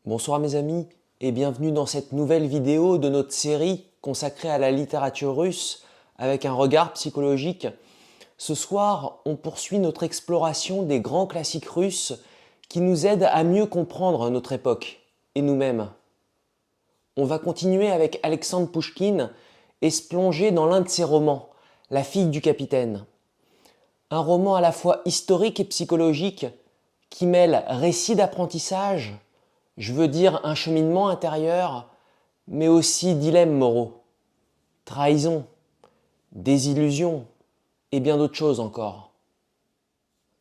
Bonsoir mes amis et bienvenue dans cette nouvelle vidéo de notre série consacrée à la littérature russe avec un regard psychologique. Ce soir, on poursuit notre exploration des grands classiques russes qui nous aident à mieux comprendre notre époque et nous-mêmes. On va continuer avec Alexandre Pouchkine et se plonger dans l'un de ses romans, La fille du capitaine. Un roman à la fois historique et psychologique qui mêle récit d'apprentissage, je veux dire un cheminement intérieur, mais aussi dilemmes moraux, trahison, désillusion et bien d'autres choses encore.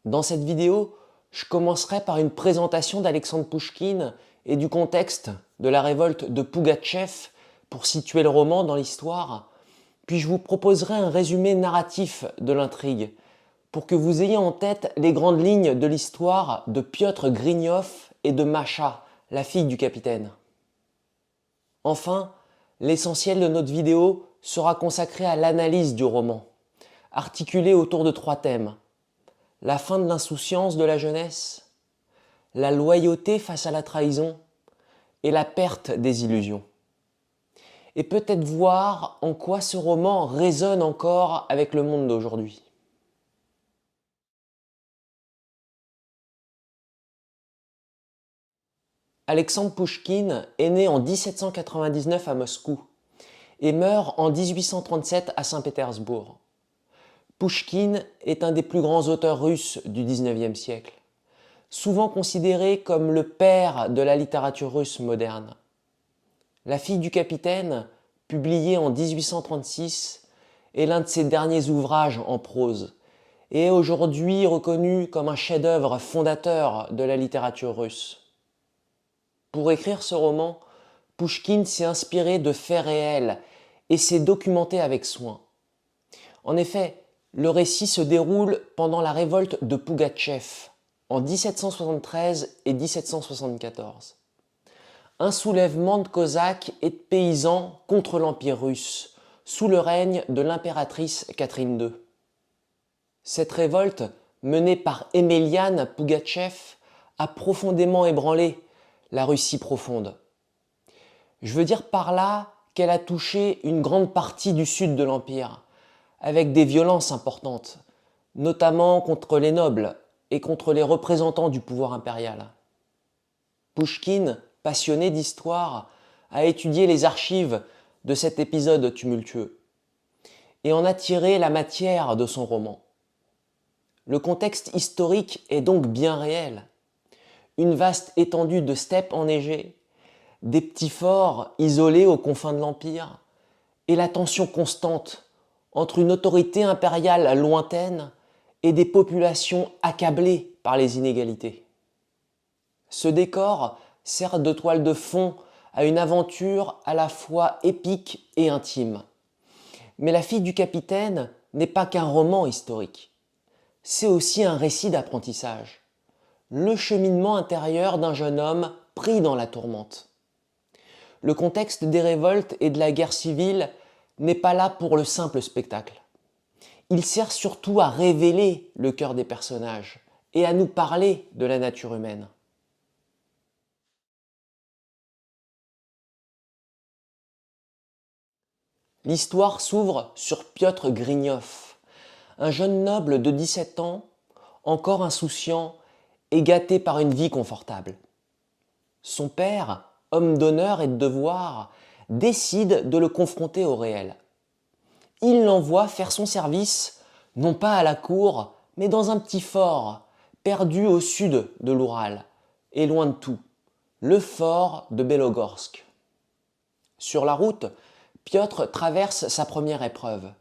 Dans cette vidéo, je commencerai par une présentation d'Alexandre Pouchkine et du contexte de la révolte de Pougatchev pour situer le roman dans l'histoire, puis je vous proposerai un résumé narratif de l'intrigue pour que vous ayez en tête les grandes lignes de l'histoire de Piotr Grignov et de Masha, la fille du capitaine. Enfin, l'essentiel de notre vidéo sera consacré à l'analyse du roman, articulé autour de 3 thèmes. La fin de l'insouciance de la jeunesse, la loyauté face à la trahison et la perte des illusions. Et peut-être voir en quoi ce roman résonne encore avec le monde d'aujourd'hui. Alexandre Pouchkine est né en 1799 à Moscou et meurt en 1837 à Saint-Pétersbourg. Pouchkine est un des plus grands auteurs russes du XIXe siècle, souvent considéré comme le père de la littérature russe moderne. La fille du capitaine, publié en 1836, est l'un de ses derniers ouvrages en prose et est aujourd'hui reconnu comme un chef-d'œuvre fondateur de la littérature russe. Pour écrire ce roman, Pouchkine s'est inspiré de faits réels et s'est documenté avec soin. En effet, le récit se déroule pendant la révolte de Pougatchev en 1773 et 1774. Un soulèvement de Cosaques et de paysans contre l'Empire russe, sous le règne de l'impératrice Catherine II. Cette révolte, menée par Emelian Pougatchev, a profondément ébranlé la Russie profonde. Je veux dire par là qu'elle a touché une grande partie du sud de l'Empire, avec des violences importantes, notamment contre les nobles et contre les représentants du pouvoir impérial. Pouchkine, passionné d'histoire, a étudié les archives de cet épisode tumultueux et en a tiré la matière de son roman. Le contexte historique est donc bien réel. Une vaste étendue de steppes enneigées, des petits forts isolés aux confins de l'Empire, et la tension constante entre une autorité impériale lointaine et des populations accablées par les inégalités. Ce décor sert de toile de fond à une aventure à la fois épique et intime. Mais La fille du capitaine n'est pas qu'un roman historique. C'est aussi un récit d'apprentissage. Le cheminement intérieur d'un jeune homme pris dans la tourmente. Le contexte des révoltes et de la guerre civile n'est pas là pour le simple spectacle. Il sert surtout à révéler le cœur des personnages et à nous parler de la nature humaine. L'histoire s'ouvre sur Piotr Grignov, un jeune noble de 17 ans, encore insouciant et gâté par une vie confortable. Son père, homme d'honneur et de devoir, décide de le confronter au réel. Il l'envoie faire son service, non pas à la cour, mais dans un petit fort, perdu au sud de l'Oural, et loin de tout, le fort de Belogorsk. Sur la route, Piotr traverse sa première épreuve.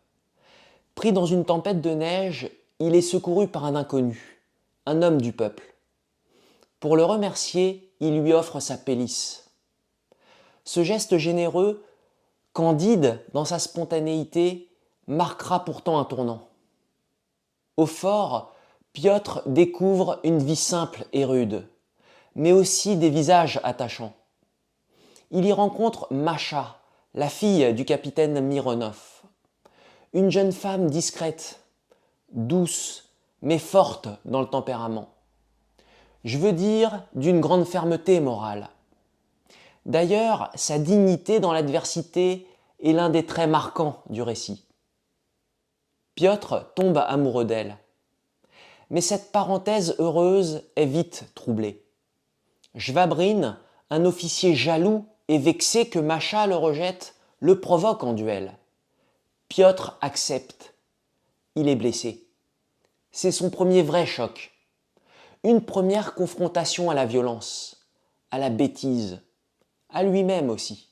Pris dans une tempête de neige, il est secouru par un inconnu, un homme du peuple. Pour le remercier, il lui offre sa pélice. Ce geste généreux, candide dans sa spontanéité, marquera pourtant un tournant. Au fort, Piotr découvre une vie simple et rude, mais aussi des visages attachants. Il y rencontre Masha, la fille du capitaine Mironov. Une jeune femme discrète, douce, mais forte dans le tempérament. Je veux dire d'une grande fermeté morale. D'ailleurs, sa dignité dans l'adversité est l'un des traits marquants du récit. Piotr tombe amoureux d'elle. Mais cette parenthèse heureuse est vite troublée. Jvabrine, un officier jaloux et vexé que Macha le rejette, le provoque en duel. Piotr accepte. Il est blessé. C'est son premier vrai choc. Une première confrontation à la violence, à la bêtise, à lui-même aussi.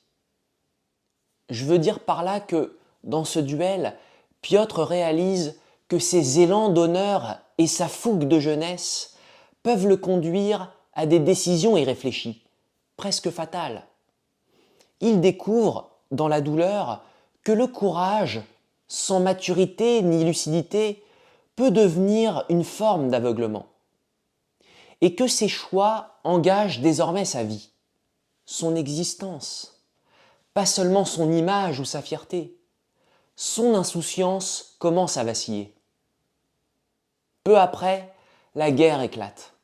Je veux dire par là que, dans ce duel, Piotr réalise que ses élans d'honneur et sa fougue de jeunesse peuvent le conduire à des décisions irréfléchies, presque fatales. Il découvre, dans la douleur, que le courage, sans maturité ni lucidité, peut devenir une forme d'aveuglement. Et que ses choix engagent désormais sa vie, son existence, pas seulement son image ou sa fierté. Son insouciance commence à vaciller. Peu après, la guerre éclate.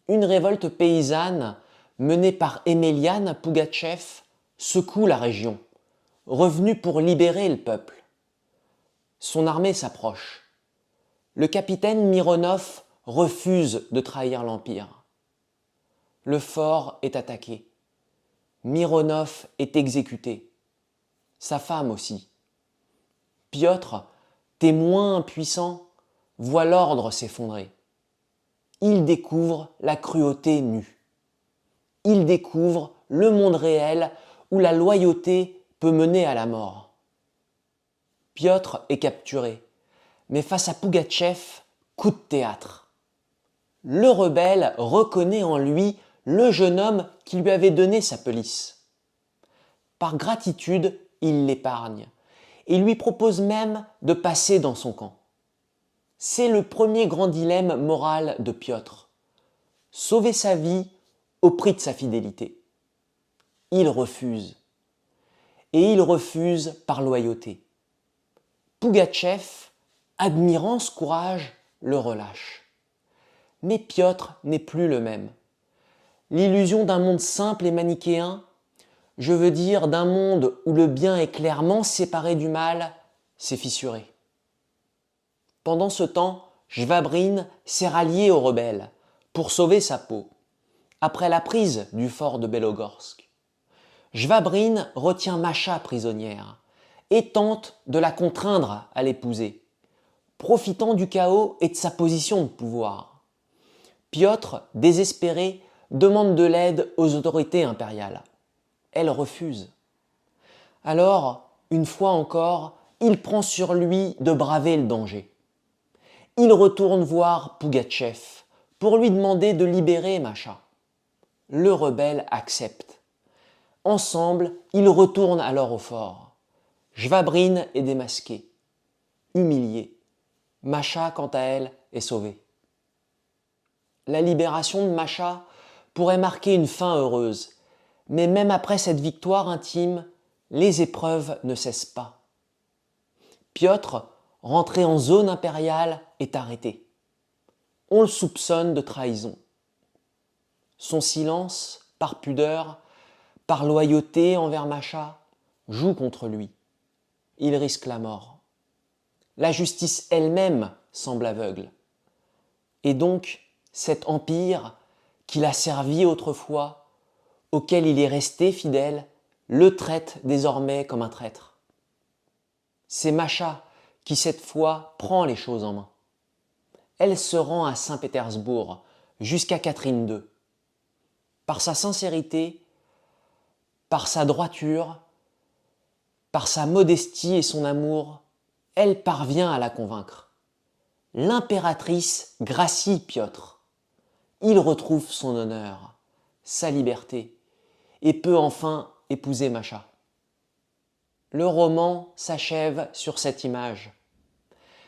Une révolte paysanne menée par Emelian Pougatchev secoue la région, revenu pour libérer le peuple. Son armée s'approche. Le capitaine Mironov refuse de trahir l'Empire. Le fort est attaqué. Mironov est exécuté. Sa femme aussi. Piotr, témoin impuissant, voit l'ordre s'effondrer. Il découvre la cruauté nue. Il découvre le monde réel où la loyauté peut mener à la mort. Piotr est capturé, mais face à Pougatchev, coup de théâtre. Le rebelle reconnaît en lui le jeune homme qui lui avait donné sa pelisse. Par gratitude, il l'épargne et lui propose même de passer dans son camp. C'est le premier grand dilemme moral de Piotr. Sauver sa vie au prix de sa fidélité. Il refuse. Et il refuse par loyauté. Pougatchev, admirant ce courage, le relâche. Mais Piotr n'est plus le même. L'illusion d'un monde simple et manichéen, je veux dire d'un monde où le bien est clairement séparé du mal, s'est fissuré. Pendant ce temps, Jvabrine s'est rallié aux rebelles pour sauver sa peau, après la prise du fort de Belogorsk. Jvabrine retient Macha prisonnière et tente de la contraindre à l'épouser, profitant du chaos et de sa position de pouvoir. Piotr, désespéré, demande de l'aide aux autorités impériales. Elle refuse. Alors, une fois encore, il prend sur lui de braver le danger. Il retourne voir Pougatchev pour lui demander de libérer Macha. Le rebelle accepte. Ensemble, ils retournent alors au fort. Jvabrine est démasqué, humilié. Macha, quant à elle, est sauvée. La libération de Macha pourrait marquer une fin heureuse, mais même après cette victoire intime, les épreuves ne cessent pas. Piotr, rentré en zone impériale, est arrêté. On le soupçonne de trahison. Son silence, par pudeur, par loyauté envers Macha, joue contre lui. Il risque la mort. La justice elle-même semble aveugle. Et donc, cet empire qu'il a servi autrefois, auquel il est resté fidèle, le traite désormais comme un traître. C'est Macha qui, cette fois, prend les choses en main. Elle se rend à Saint-Pétersbourg, jusqu'à Catherine II. Par sa sincérité, par sa droiture, par sa modestie et son amour, elle parvient à la convaincre. L'impératrice gracie Piotr. Il retrouve son honneur, sa liberté, et peut enfin épouser Macha. Le roman s'achève sur cette image,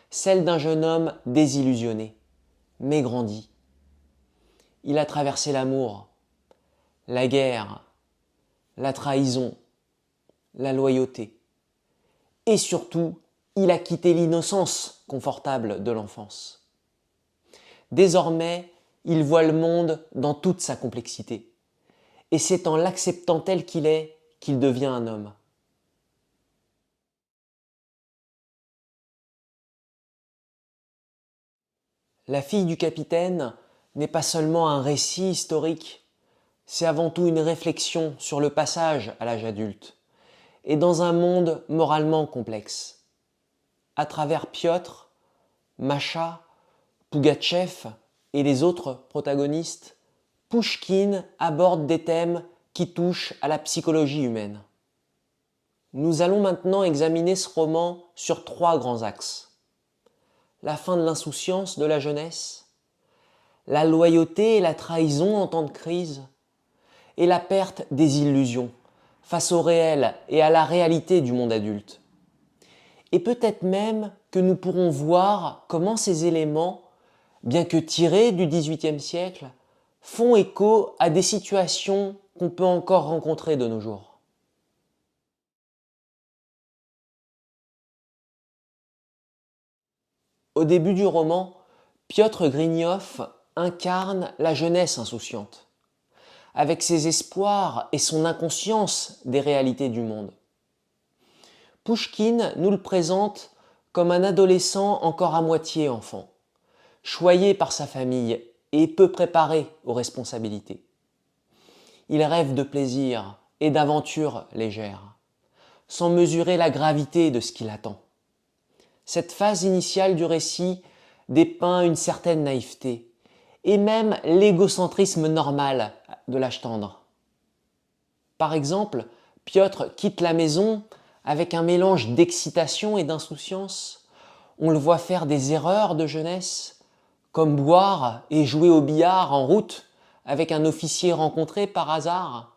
celle d'un jeune homme désillusionné, mais grandi. Il a traversé l'amour, la guerre, la trahison, la loyauté. Et surtout, il a quitté l'innocence confortable de l'enfance. Désormais, il voit le monde dans toute sa complexité et c'est en l'acceptant tel qu'il est qu'il devient un homme. La fille du capitaine n'est pas seulement un récit historique, c'est avant tout une réflexion sur le passage à l'âge adulte, et dans un monde moralement complexe. À travers Piotr, Masha, Pougatchev et les autres protagonistes, Pouchkine aborde des thèmes qui touchent à la psychologie humaine. Nous allons maintenant examiner ce roman sur 3 grands axes. La fin de l'insouciance de la jeunesse, la loyauté et la trahison en temps de crise, et la perte des illusions face au réel et à la réalité du monde adulte. Et peut-être même que nous pourrons voir comment ces éléments, bien que tirés du XVIIIe siècle, font écho à des situations qu'on peut encore rencontrer de nos jours. Au début du roman, Piotr Grignov incarne la jeunesse insouciante, avec ses espoirs et son inconscience des réalités du monde. Pouchkine nous le présente comme un adolescent encore à moitié enfant, choyé par sa famille et peu préparé aux responsabilités. Il rêve de plaisir et d'aventures légères, sans mesurer la gravité de ce qui l'attend. Cette phase initiale du récit dépeint une certaine naïveté et même l'égocentrisme normal de l'âge tendre. Par exemple, Piotr quitte la maison avec un mélange d'excitation et d'insouciance. On le voit faire des erreurs de jeunesse, comme boire et jouer au billard en route avec un officier rencontré par hasard,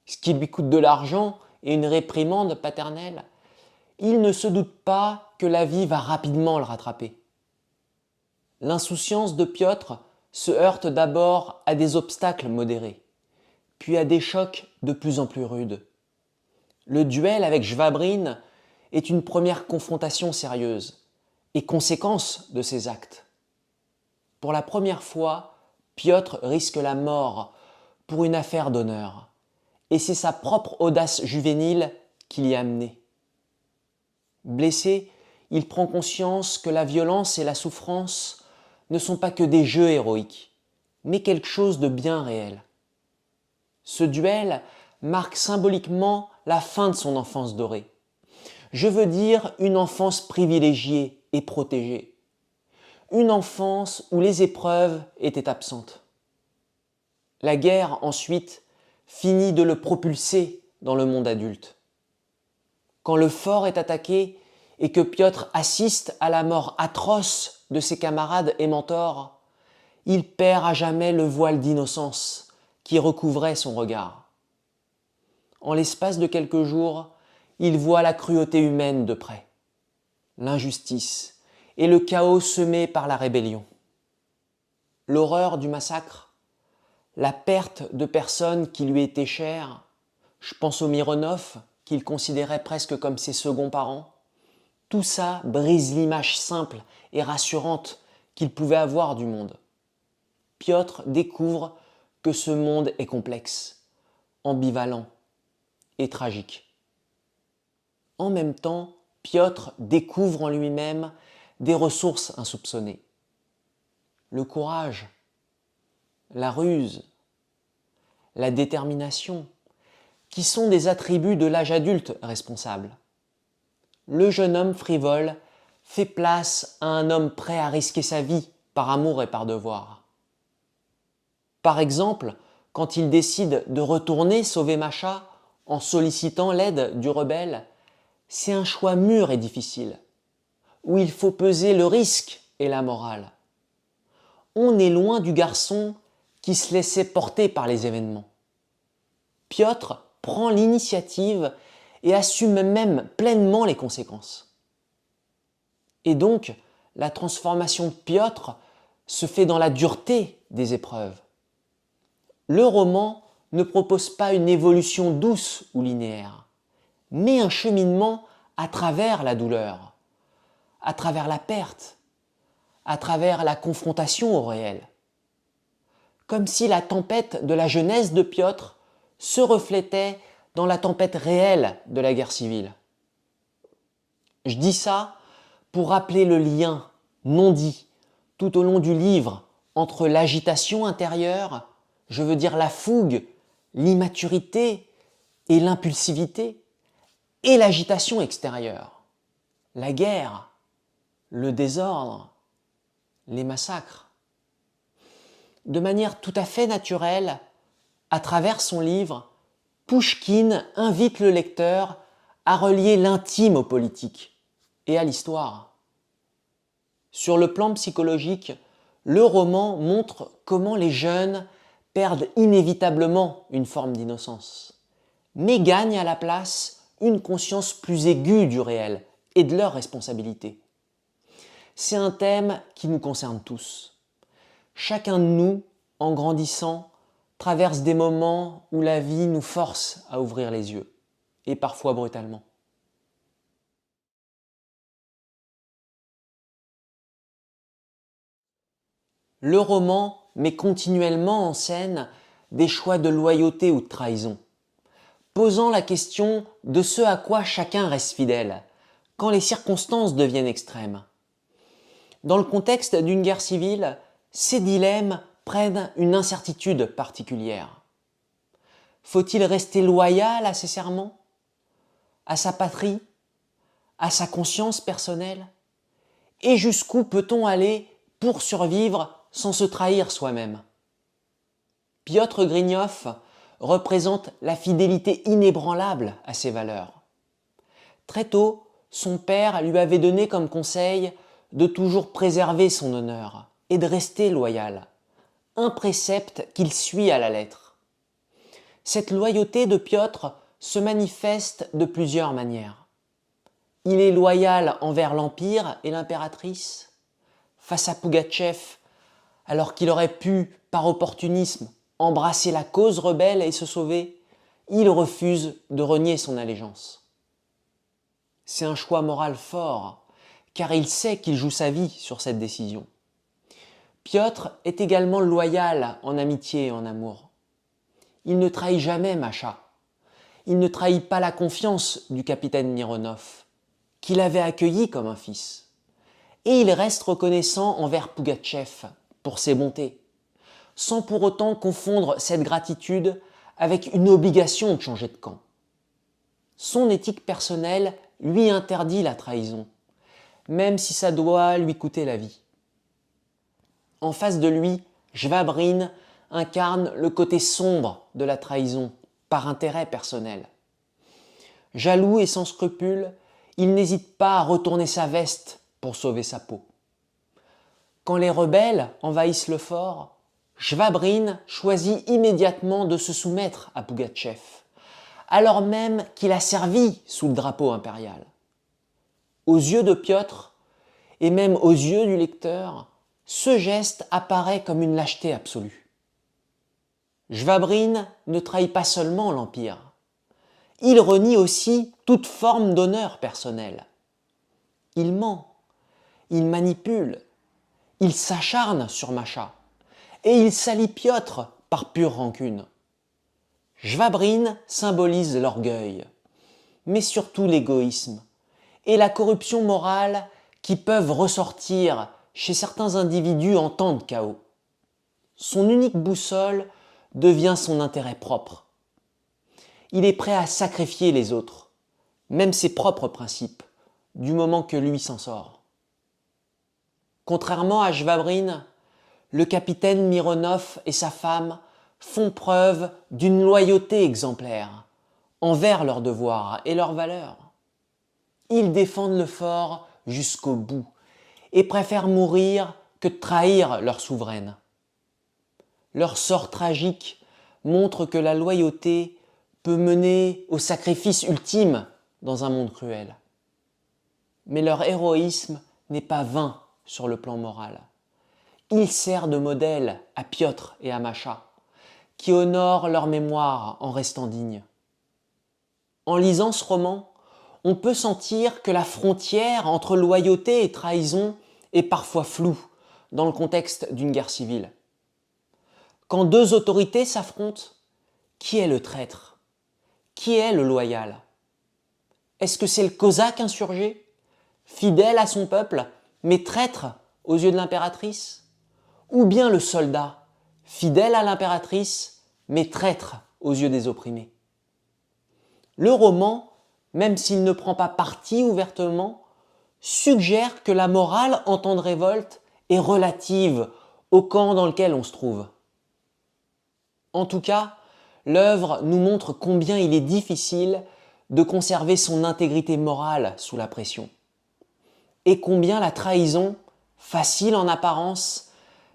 ce qui lui coûte de l'argent et une réprimande paternelle. Il ne se doute pas que la vie va rapidement le rattraper. L'insouciance de Piotr se heurte d'abord à des obstacles modérés, puis à des chocs de plus en plus rudes. Le duel avec Jvabrin est une première confrontation sérieuse et conséquence de ses actes. Pour la première fois, Piotr risque la mort pour une affaire d'honneur, et c'est sa propre audace juvénile qui l'y a amené. Blessé, il prend conscience que la violence et la souffrance ne sont pas que des jeux héroïques, mais quelque chose de bien réel. Ce duel marque symboliquement la fin de son enfance dorée. Je veux dire une enfance privilégiée et protégée. Une enfance où les épreuves étaient absentes. La guerre, ensuite, finit de le propulser dans le monde adulte. Quand le fort est attaqué et que Piotr assiste à la mort atroce de ses camarades et mentors, il perd à jamais le voile d'innocence qui recouvrait son regard. En l'espace de quelques jours, il voit la cruauté humaine de près, l'injustice et le chaos semé par la rébellion. L'horreur du massacre, la perte de personnes qui lui étaient chères, je pense au Mironov, qu'il considérait presque comme ses seconds parents, tout ça brise l'image simple et rassurante qu'il pouvait avoir du monde. Piotr découvre que ce monde est complexe, ambivalent et tragique. En même temps, Piotr découvre en lui-même des ressources insoupçonnées. Le courage, la ruse, la détermination, qui sont des attributs de l'âge adulte responsable. Le jeune homme frivole fait place à un homme prêt à risquer sa vie par amour et par devoir. Par exemple, quand il décide de retourner sauver Masha en sollicitant l'aide du rebelle, c'est un choix mûr et difficile, où il faut peser le risque et la morale. On est loin du garçon qui se laissait porter par les événements. Piotr prend l'initiative et assume même pleinement les conséquences. Et donc, la transformation de Piotr se fait dans la dureté des épreuves. Le roman ne propose pas une évolution douce ou linéaire, mais un cheminement à travers la douleur, à travers la perte, à travers la confrontation au réel. Comme si la tempête de la jeunesse de Piotr se reflétait dans la tempête réelle de la guerre civile. Je dis ça pour rappeler le lien non dit tout au long du livre entre l'agitation intérieure, je veux dire la fougue, l'immaturité et l'impulsivité, et l'agitation extérieure, la guerre, le désordre, les massacres. De manière tout à fait naturelle, à travers son livre, Pouchkine invite le lecteur à relier l'intime au politique et à l'histoire. Sur le plan psychologique, le roman montre comment les jeunes perdent inévitablement une forme d'innocence, mais gagnent à la place une conscience plus aiguë du réel et de leurs responsabilités. C'est un thème qui nous concerne tous. Chacun de nous, en grandissant, traverse des moments où la vie nous force à ouvrir les yeux, et parfois brutalement. Le roman met continuellement en scène des choix de loyauté ou de trahison, posant la question de ce à quoi chacun reste fidèle, quand les circonstances deviennent extrêmes. Dans le contexte d'une guerre civile, ces dilemmes prennent une incertitude particulière. Faut-il rester loyal à ses serments, à sa patrie, à sa conscience personnelle? Et jusqu'où peut-on aller pour survivre sans se trahir soi-même? Piotr Grignov représente la fidélité inébranlable à ses valeurs. Très tôt, son père lui avait donné comme conseil de toujours préserver son honneur et de rester loyal, un précepte qu'il suit à la lettre. Cette loyauté de Piotr se manifeste de plusieurs manières. Il est loyal envers l'Empire et l'impératrice, face à Pougatchev, alors qu'il aurait pu, par opportunisme, embrasser la cause rebelle et se sauver, il refuse de renier son allégeance. C'est un choix moral fort, car il sait qu'il joue sa vie sur cette décision. Piotr est également loyal en amitié et en amour. Il ne trahit jamais Masha. Il ne trahit pas la confiance du capitaine Mironov, qu'il avait accueilli comme un fils. Et il reste reconnaissant envers Pougatchev pour ses bontés, sans pour autant confondre cette gratitude avec une obligation de changer de camp. Son éthique personnelle lui interdit la trahison, même si ça doit lui coûter la vie. En face de lui, Jvabrin incarne le côté sombre de la trahison par intérêt personnel. Jaloux et sans scrupules, il n'hésite pas à retourner sa veste pour sauver sa peau. Quand les rebelles envahissent le fort, Jvabrin choisit immédiatement de se soumettre à Pougatchev, alors même qu'il a servi sous le drapeau impérial. Aux yeux de Piotr, et même aux yeux du lecteur, ce geste apparaît comme une lâcheté absolue. Jvabrin ne trahit pas seulement l'Empire, il renie aussi toute forme d'honneur personnel. Il ment, il manipule, il s'acharne sur Masha, et il salit Piotr par pure rancune. Jvabrin symbolise l'orgueil, mais surtout l'égoïsme et la corruption morale qui peuvent ressortir chez certains individus en temps de chaos. Son unique boussole devient son intérêt propre. Il est prêt à sacrifier les autres, même ses propres principes, du moment que lui s'en sort. Contrairement à Jvabrin, le capitaine Mironov et sa femme font preuve d'une loyauté exemplaire envers leurs devoirs et leurs valeurs. Ils défendent le fort jusqu'au bout et préfèrent mourir que de trahir leur souveraine. Leur sort tragique montre que la loyauté peut mener au sacrifice ultime dans un monde cruel. Mais leur héroïsme n'est pas vain sur le plan moral. Il sert de modèle à Piotr et à Masha, qui honorent leur mémoire en restant dignes. En lisant ce roman, on peut sentir que la frontière entre loyauté et trahison est parfois floue dans le contexte d'une guerre civile. Quand deux autorités s'affrontent, Qui est le traître? Qui est le loyal? Est-ce que c'est le cosaque insurgé, fidèle à son peuple, mais traître aux yeux de l'impératrice? Ou bien le soldat, fidèle à l'impératrice, mais traître aux yeux des opprimés? Le roman, même s'il ne prend pas parti ouvertement, suggère que la morale en temps de révolte est relative au camp dans lequel on se trouve. En tout cas, l'œuvre nous montre combien il est difficile de conserver son intégrité morale sous la pression, et combien la trahison, facile en apparence,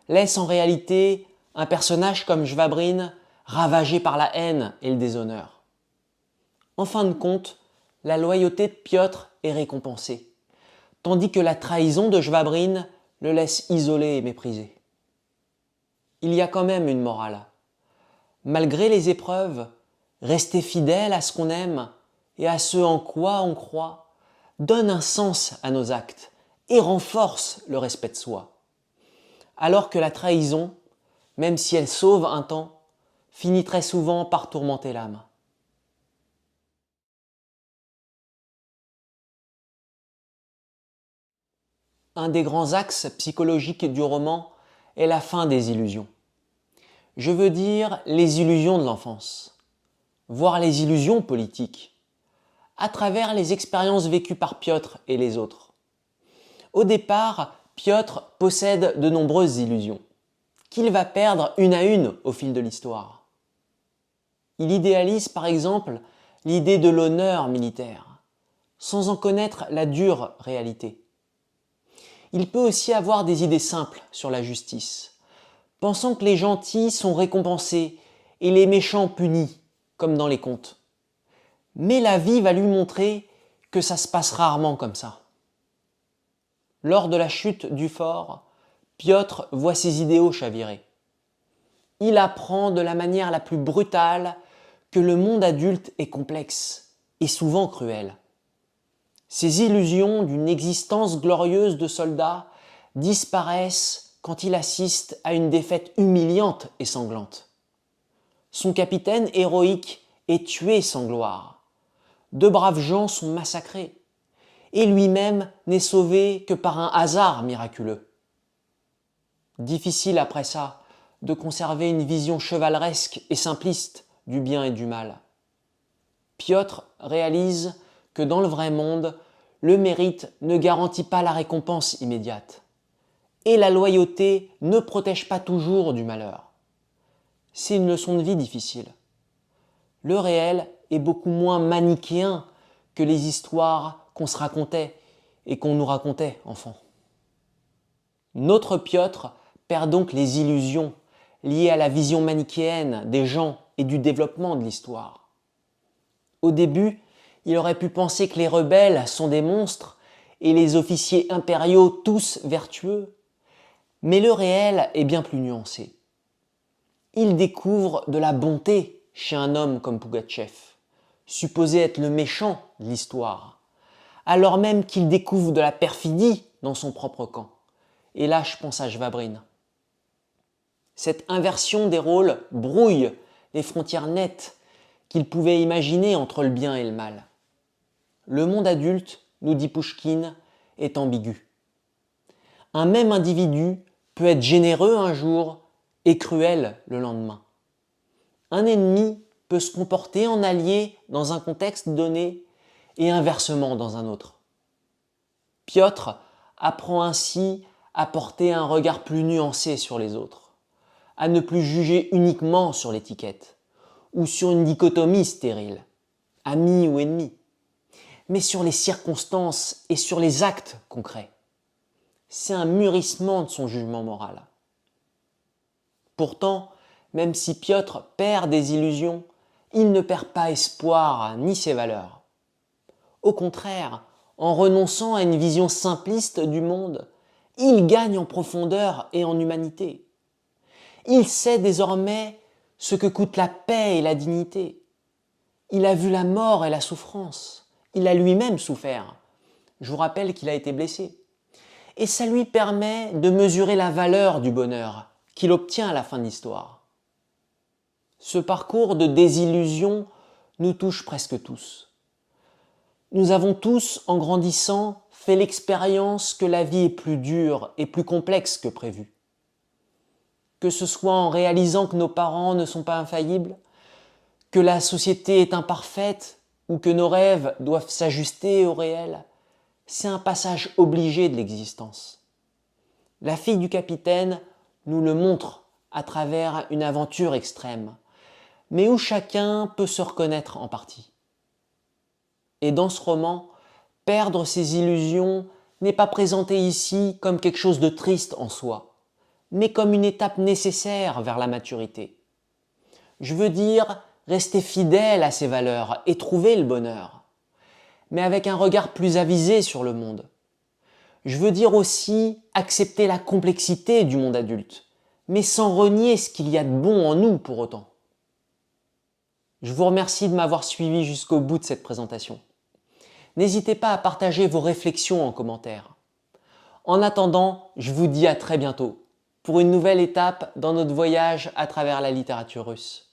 laisse en réalité un personnage comme Shvabrine ravagé par la haine et le déshonneur. En fin de compte, la loyauté de Piotr est récompensée, tandis que la trahison de Shvabrine le laisse isolé et méprisé. Il y a quand même une morale. Malgré les épreuves, rester fidèle à ce qu'on aime et à ce en quoi on croit donne un sens à nos actes et renforce le respect de soi. Alors que la trahison, même si elle sauve un temps, finit très souvent par tourmenter l'âme. Un des grands axes psychologiques du roman est la fin des illusions. Je veux dire les illusions de l'enfance, voire les illusions politiques, à travers les expériences vécues par Piotr et les autres. Au départ, Piotr possède de nombreuses illusions, qu'il va perdre une à une au fil de l'histoire. Il idéalise par exemple l'idée de l'honneur militaire, sans en connaître la dure réalité. Il peut aussi avoir des idées simples sur la justice, pensant que les gentils sont récompensés et les méchants punis, comme dans les contes. Mais la vie va lui montrer que ça se passe rarement comme ça. Lors de la chute du fort, Piotr voit ses idéaux chavirer. Il apprend de la manière la plus brutale que le monde adulte est complexe et souvent cruel. Ses illusions d'une existence glorieuse de soldat disparaissent quand il assiste à une défaite humiliante et sanglante. Son capitaine héroïque est tué sans gloire. De braves gens sont massacrés. Et lui-même n'est sauvé que par un hasard miraculeux. Difficile après ça de conserver une vision chevaleresque et simpliste du bien et du mal. Piotr réalise que dans le vrai monde, le mérite ne garantit pas la récompense immédiate. Et la loyauté ne protège pas toujours du malheur. C'est une leçon de vie difficile. Le réel est beaucoup moins manichéen que les histoires qu'on se racontait et qu'on nous racontait enfant. Notre Piotr perd donc les illusions liées à la vision manichéenne des gens et du développement de l'histoire. Au début, il aurait pu penser que les rebelles sont des monstres et les officiers impériaux tous vertueux, mais le réel est bien plus nuancé. Il découvre de la bonté chez un homme comme Pougatchev, supposé être le méchant de l'histoire, alors même qu'il découvre de la perfidie dans son propre camp. Et là, je pense à Shvabrine. Cette inversion des rôles brouille les frontières nettes qu'il pouvait imaginer entre le bien et le mal. Le monde adulte, nous dit Pouchkine, est ambigu. Un même individu peut être généreux un jour et cruel le lendemain. Un ennemi peut se comporter en allié dans un contexte donné et inversement dans un autre. Piotr apprend ainsi à porter un regard plus nuancé sur les autres, à ne plus juger uniquement sur l'étiquette ou sur une dichotomie stérile, ami ou ennemi, mais sur les circonstances et sur les actes concrets. C'est un mûrissement de son jugement moral. Pourtant, même si Piotr perd des illusions, il ne perd pas espoir ni ses valeurs. Au contraire, en renonçant à une vision simpliste du monde, il gagne en profondeur et en humanité. Il sait désormais ce que coûte la paix et la dignité. Il a vu la mort et la souffrance. Il a lui-même souffert. Je vous rappelle qu'il a été blessé. Et ça lui permet de mesurer la valeur du bonheur qu'il obtient à la fin de l'histoire. Ce parcours de désillusion nous touche presque tous. Nous avons tous, en grandissant, fait l'expérience que la vie est plus dure et plus complexe que prévu. Que ce soit en réalisant que nos parents ne sont pas infaillibles, que la société est imparfaite ou que nos rêves doivent s'ajuster au réel, c'est un passage obligé de l'existence. La fille du capitaine nous le montre à travers une aventure extrême, mais où chacun peut se reconnaître en partie. Et dans ce roman, perdre ses illusions n'est pas présenté ici comme quelque chose de triste en soi, mais comme une étape nécessaire vers la maturité. Je veux dire, rester fidèle à ses valeurs et trouver le bonheur, mais avec un regard plus avisé sur le monde. Je veux dire aussi accepter la complexité du monde adulte, mais sans renier ce qu'il y a de bon en nous pour autant. Je vous remercie de m'avoir suivi jusqu'au bout de cette présentation. N'hésitez pas à partager vos réflexions en commentaire. En attendant, je vous dis à très bientôt pour une nouvelle étape dans notre voyage à travers la littérature russe.